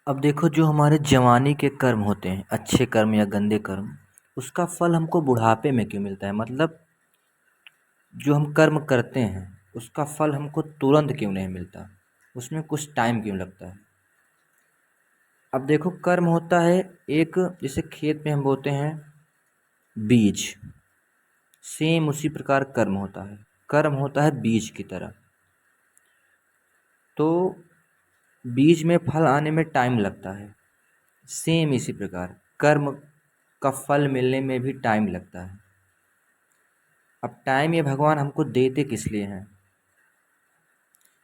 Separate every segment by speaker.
Speaker 1: अब देखो, जो हमारे जवानी के कर्म होते हैं, अच्छे कर्म या गंदे कर्म, उसका फल हमको बुढ़ापे में क्यों मिलता है? मतलब जो हम कर्म करते हैं उसका फल हमको तुरंत क्यों नहीं मिलता? उसमें कुछ टाइम क्यों लगता है? अब देखो, कर्म होता है एक, जैसे खेत में हम बोते हैं बीज, सेम उसी प्रकार कर्म होता है। कर्म होता है बीज की तरह। तो बीज में फल आने में टाइम लगता है, सेम इसी प्रकार कर्म का फल मिलने में भी टाइम लगता है। अब टाइम ये भगवान हमको देते किस लिए हैं?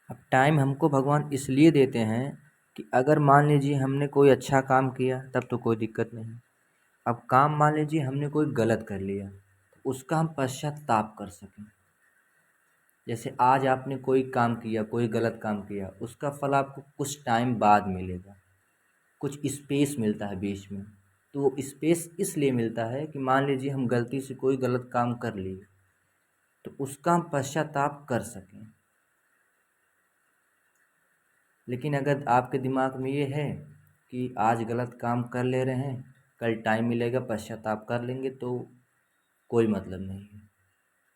Speaker 1: अब टाइम हमको भगवान इसलिए देते हैं कि अगर मान लीजिए हमने कोई अच्छा काम किया तब तो कोई दिक्कत नहीं। अब काम मान लीजिए हमने कोई गलत कर लिया, तो उसका हम पश्चाताप कर सकें। जैसे आज आपने कोई काम किया, कोई गलत काम किया, उसका फल आपको कुछ टाइम बाद मिलेगा, कुछ स्पेस मिलता है बीच में। तो वो स्पेस इसलिए मिलता है कि मान लीजिए हम गलती से कोई गलत काम कर लिए, तो उसका हम पश्चाताप कर सकें। लेकिन अगर आपके दिमाग में ये है कि आज गलत काम कर ले रहे हैं, कल टाइम मिलेगा पश्चाताप कर लेंगे, तो कोई मतलब नहीं है।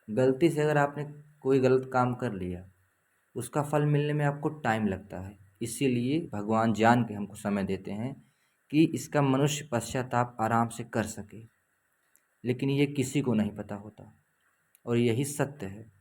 Speaker 1: गलती से अगर आपने कोई गलत काम कर लिया, उसका फल मिलने में आपको टाइम लगता है। इसीलिए भगवान जान के हमको समय देते हैं कि इसका मनुष्य पश्चाताप आराम से कर सके। लेकिन ये किसी को नहीं पता होता, और यही सत्य है।